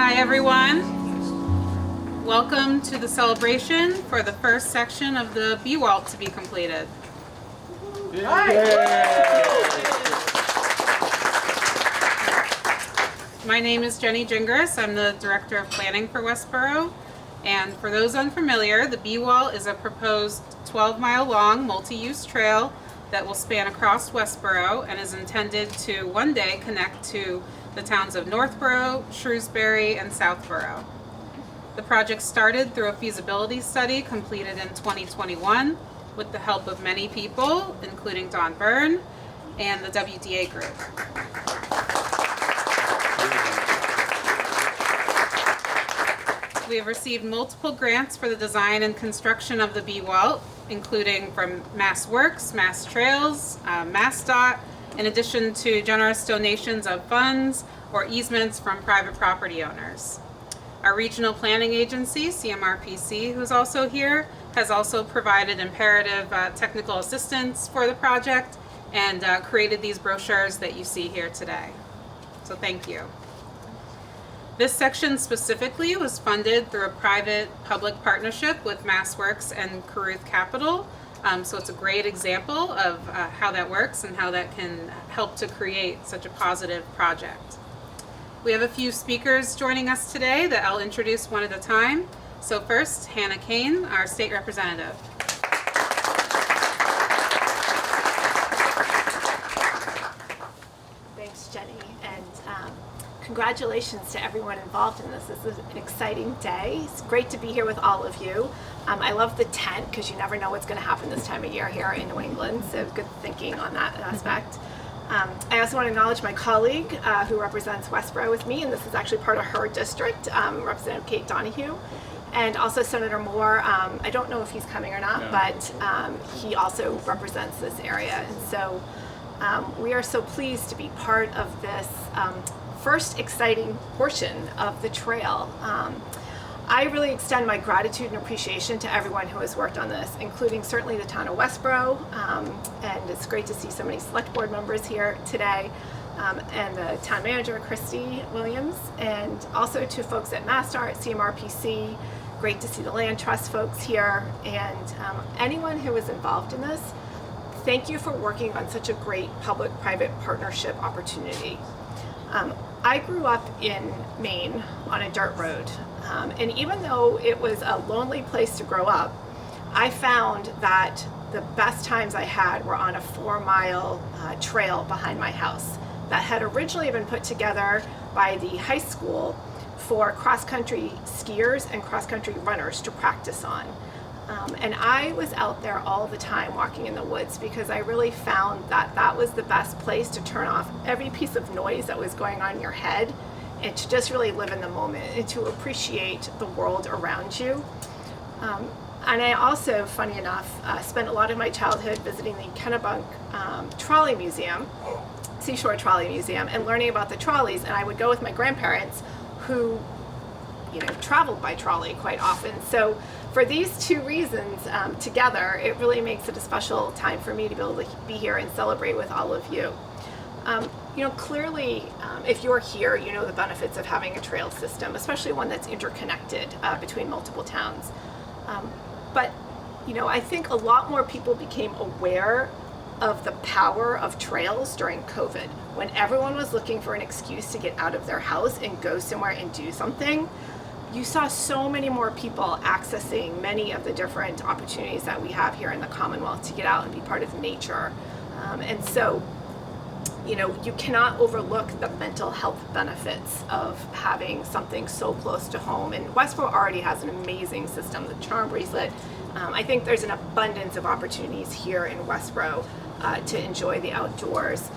Hi everyone. Welcome to the celebration for the first section of the BWALT to be completed. My name is Jenny Gingras. I'm the Director of Planning for Westborough. And for those unfamiliar, the BWALT is a proposed 12-mile long multi-use trail that will span across Westborough and is intended to one day connect to the towns of Northborough, Shrewsbury, and Southborough. The project started through a feasibility study completed in 2021 with the help of many people, including Don Byrne and the WDA group. We have received multiple grants for the design and construction of the BWALT, including from Mass Works, Mass Trails, MassDOT, in addition to generous donations of funds or easements from private property owners. Our regional planning agency, CMRPC, who's also here, has also provided imperative technical assistance for the project and created these brochures that you see here today. So thank you. This section specifically was funded through a private-public partnership with MassWorks and Caruth Capital. So it's a great example of how that works and how that can help to create such a positive project. We have a few speakers joining us today that I'll introduce one at a time. So first, Hannah Kane, our state representative. Thanks, Jenny, and congratulations to everyone involved in this. This is an exciting day. It's great to be here with all of you. I love the tent because you never know what's going to happen this time of year here in New England, so good thinking on that aspect. I also want to acknowledge my colleague who represents Westborough with me, and this is actually part of her district, Representative Kate Donahue, and also Senator Moore. I don't know if he's coming or not, but he also represents this area, and so we are so pleased to be part of this first exciting portion of the trail. I really extend my gratitude and appreciation to everyone who has worked on this, including certainly the town of Westborough, and it's great to see so many select board members here today, and the town manager, Christy Williams, and also to folks at MassDOT, CMRPC. Great to see the land trust folks here, and anyone who was involved in this. Thank you for working on such a great public-private partnership opportunity. I grew up in Maine on a dirt road, and even though it was a lonely place to grow up, I found that the best times I had were on a 4-mile trail behind my house that had originally been put together by the high school for cross-country skiers and cross-country runners to practice on. And I was out there all the time walking in the woods because I really found that that was the best place to turn off every piece of noise that was going on in your head and to just really live in the moment and to appreciate the world around you. And I also, funny enough, spent a lot of my childhood visiting the Kennebunk Trolley Museum, Seashore Trolley Museum, and learning about the trolleys. And I would go with my grandparents who, traveled by trolley quite often. So for these two reasons together, it really makes it a special time for me to be able to be here and celebrate with all of you. Clearly, if you're here, you know the benefits of having a trail system, especially one that's interconnected between multiple towns. But I think a lot more people became aware of the power of trails during COVID, when everyone was looking for an excuse to get out of their house and go somewhere and do something. You saw so many more people accessing many of the different opportunities that we have here in the Commonwealth to get out and be part of nature. And so, you cannot overlook the mental health benefits of having something so close to home. And Westborough already has an amazing system, the Charm Bracelet. I think there's an abundance of opportunities here in Westborough to enjoy the outdoors.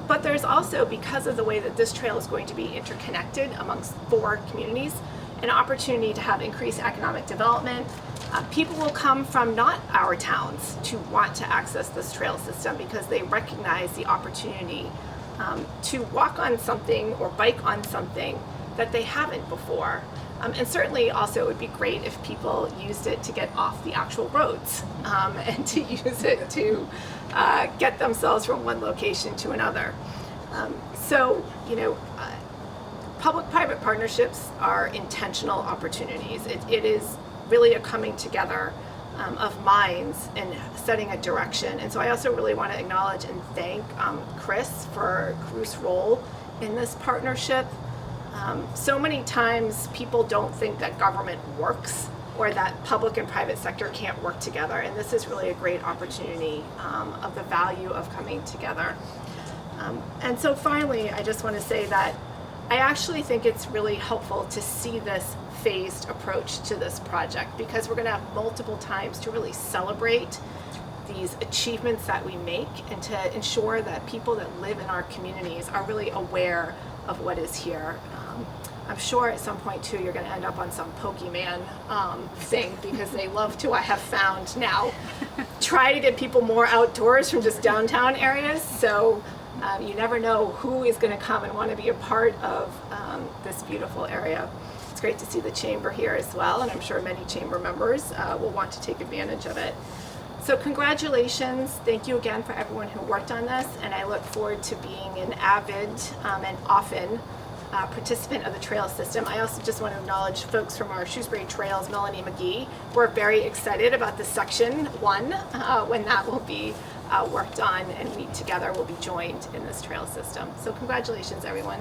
But there's also, because of the way that this trail is going to be interconnected amongst 4 communities, an opportunity to have increased economic development. People will come from not our towns to want to access this trail system because they recognize the opportunity to walk on something or bike on something that they haven't before. And certainly also it would be great if people used it to get off the actual roads and to use it to get themselves from one location to another. So, public-private partnerships are intentional opportunities. It is really a coming together of minds and setting a direction. And so I also really want to acknowledge and thank Chris for Cruz's role in this partnership. So many times people don't think that government works or that public and private sector can't work together. And this is really a great opportunity of the value of coming together. And so finally, I just want to say that I actually think it's really helpful to see this phased approach to this project, because we're going to have multiple times to really celebrate these achievements that we make and to ensure that people that live in our communities are really aware of what is here. I'm sure at some point too you're going to end up on some Pokemon thing, because they love to, I have found now, try to get people more outdoors from just downtown areas. So you never know who is going to come and want to be a part of this beautiful area. It's great to see the chamber here as well, and I'm sure many chamber members will want to take advantage of it. So congratulations, thank you again for everyone who worked on this, and I look forward to being an avid and often participant of the trail system. I also just want to acknowledge folks from our Shrewsbury Trails, Melanie McGee. We're very excited about the section 1 when that will be worked on, and we together will be joined in this trail system. So congratulations, everyone.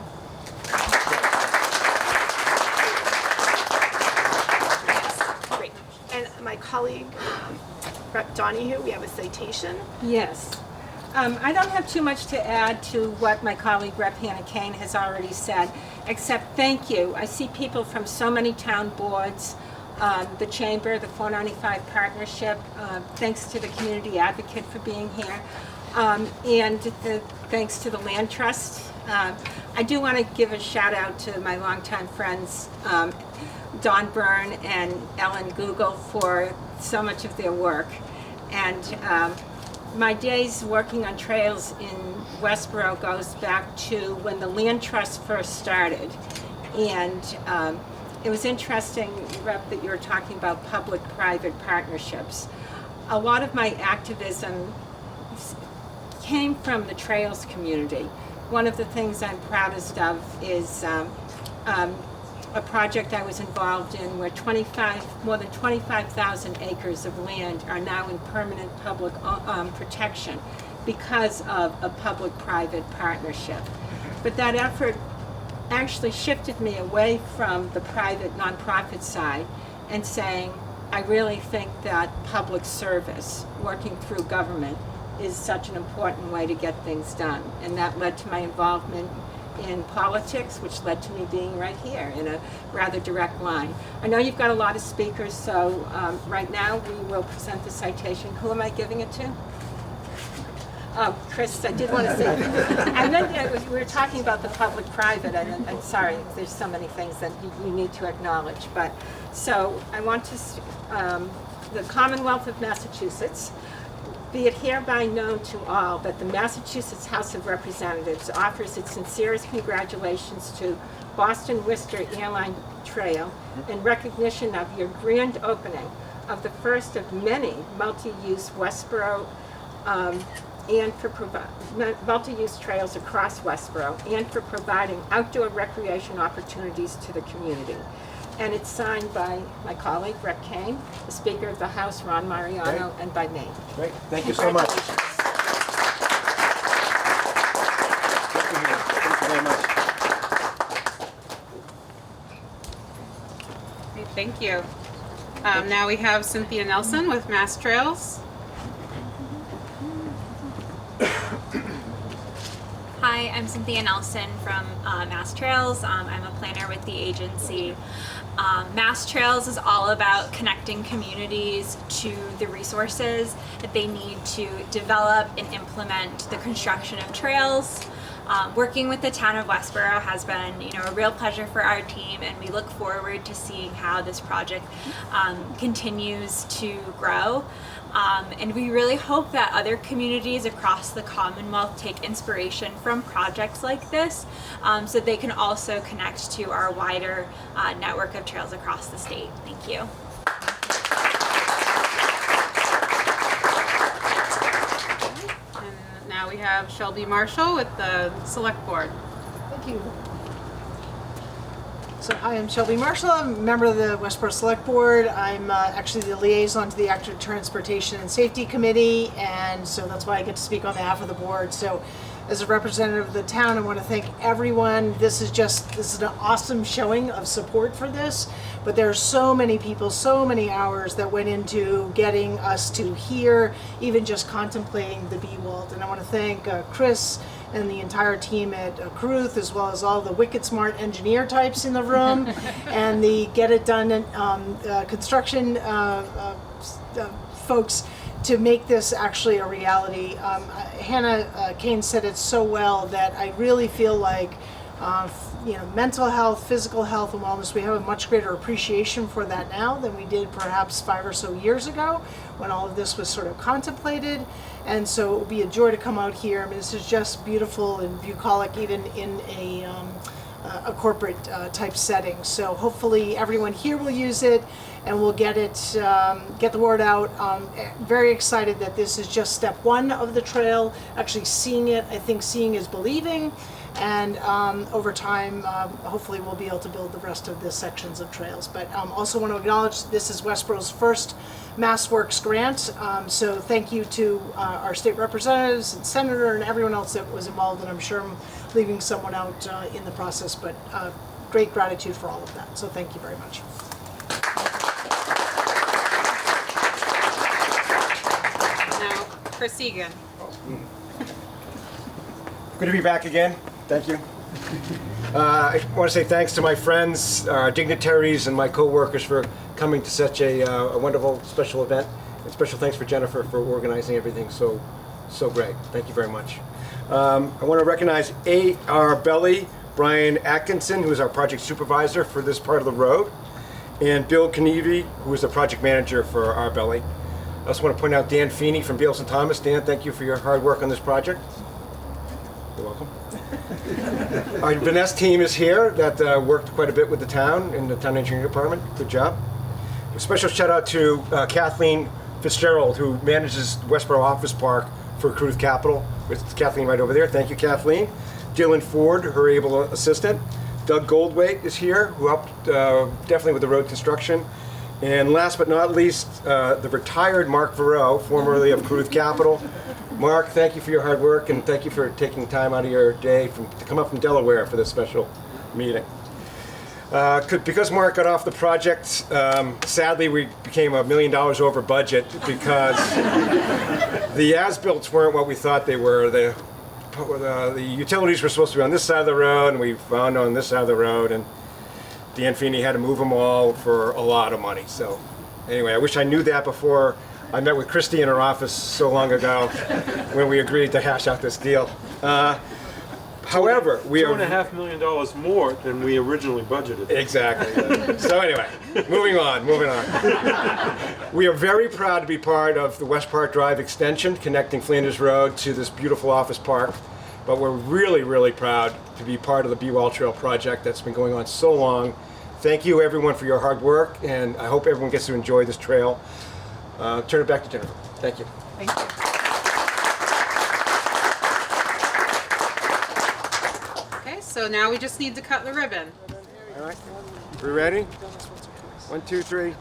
Great. And my colleague, Rep. Donahue, we have a citation. Yes. I don't have too much to add to what my colleague Rep. Hannah Kane has already said, except thank you. I see people from so many town boards, the Chamber, the 495 Partnership, thanks to the Community Advocate for being here, and thanks to the Land Trust. I do want to give a shout out to my longtime friends, Don Byrne and Ellen Google, for so much of their work. And my days working on trails in Westborough goes back to when the Land Trust first started. And it was interesting, Rep, that you were talking about public-private partnerships. A lot of my activism came from the trails community. One of the things I'm proudest of is a project I was involved in where more than 25,000 acres of land are now in permanent public protection because of a public-private partnership. But that effort actually shifted me away from the private nonprofit side and saying, I really think that public service, working through government, is such an important way to get things done. And that led to my involvement in politics, which led to me being right here in a rather direct line. I know you've got a lot of speakers, so right now we will present the citation. Who am I giving it to? Oh, Chris, I did want to say, and then we were talking about the public-private, and I'm sorry, there's so many things that you need to acknowledge, but so I want to, the Commonwealth of Massachusetts, be it hereby known to all that the Massachusetts House of Representatives offers its sincerest congratulations to Boston-Worcester Airline Trail in recognition of your grand opening of the first of many multi-use Westborough and for multi-use trails across Westborough, and for providing outdoor recreation opportunities to the community. And it's signed by my colleague, Rep. Kane, the Speaker of the House, Ron Mariano, and by me. Great. Thank you so much. Good to hear. Thank you very much. Okay, thank you. Now we have Cynthia Nelson with Mass Trails. Hi, I'm Cynthia Nelson from Mass Trails. I'm a planner with the agency. Mass Trails is all about connecting communities to the resources that they need to develop and implement the construction of trails. Working with the town of Westborough has been, a real pleasure for our team, and we look forward to seeing how this project continues to grow. And we really hope that other communities across the Commonwealth take inspiration from projects like this, so they can also connect to our wider network of trails across the state. Thank you. And now we have Shelby Marshall with the Select Board. Thank you. So hi, I'm Shelby Marshall. I'm a member of the Westborough Select Board. I'm actually the liaison to the Active Transportation and Safety Committee, and so that's why I get to speak on behalf of the board. So as a representative of the town, I want to thank everyone. This is an awesome showing of support for this, but there are so many people, so many hours that went into getting us to here, even just contemplating the BWALT. And I want to thank Chris and the entire team at Caruth, as well as all the wicked smart engineer types in the room, and the Get It Done construction folks to make this actually a reality. Hannah Kane said it so well that I really feel like mental health, physical health, and wellness, we have a much greater appreciation for that now than we did perhaps 5 or so years ago when all of this was sort of contemplated. And so it will be a joy to come out here. I mean, this is just beautiful and bucolic, even in a corporate type setting. So hopefully everyone here will use it, and we'll get the word out. Very excited that this is just step one of the trail. Actually seeing it, I think seeing is believing. And over time, hopefully we'll be able to build the rest of the sections of trails. But also want to acknowledge this is Westborough's first MassWorks grant. So thank you to our state representatives and senator and everyone else that was involved. And I'm sure I'm leaving someone out in the process, but great gratitude for all of that. So thank you very much. Now, Chris Egan. Good to be back again. Thank you. I want to say thanks to my friends, dignitaries, and my co-workers for coming to such a wonderful special event. And special thanks for Jennifer for organizing everything so great. Thank you very much. I want to recognize A.R. Belly, Brian Atkinson, who is our project supervisor for this part of the road, and Bill Knievy, who is the project manager for our Belly. I also want to point out Dan Feeney from Beals & Thomas. Dan, thank you for your hard work on this project. You're welcome. Our Vanessa team is here that worked quite a bit with the town in the town engineering department. Good job. A special shout out to Kathleen Fitzgerald, who manages Westborough Office Park for Caruth Capital. With Kathleen right over there. Thank you, Kathleen. Dylan Ford, her able assistant. Doug Goldwaite is here, who helped definitely with the road construction. And last but not least, the retired Mark Verreau, formerly of Caruth Capital. Mark, thank you for your hard work, and thank you for taking time out of your day to come up from Delaware for this special meeting. Because Mark got off the project, sadly we became $1 million over budget because the as-built weren't what we thought they were. The utilities were supposed to be on this side of the road, and we found on this side of the road, and Dan Feeney had to move them all for a lot of money. So anyway, I wish I knew that before I met with Christy in her office so long ago when we agreed to hash out this deal. However, we are $2.5 million more than we originally budgeted. Exactly. So anyway, moving on. We are very proud to be part of the West Park Drive extension connecting Flanders Road to this beautiful office park. But we're really, really proud to be part of the BWALT Trail project that's been going on so long. Thank you everyone for your hard work, and I hope everyone gets to enjoy this trail. Turn it back to Jennifer. Thank you. Thank you. Okay, so now we just need to cut the ribbon. All right. We ready? 1, 2, 3.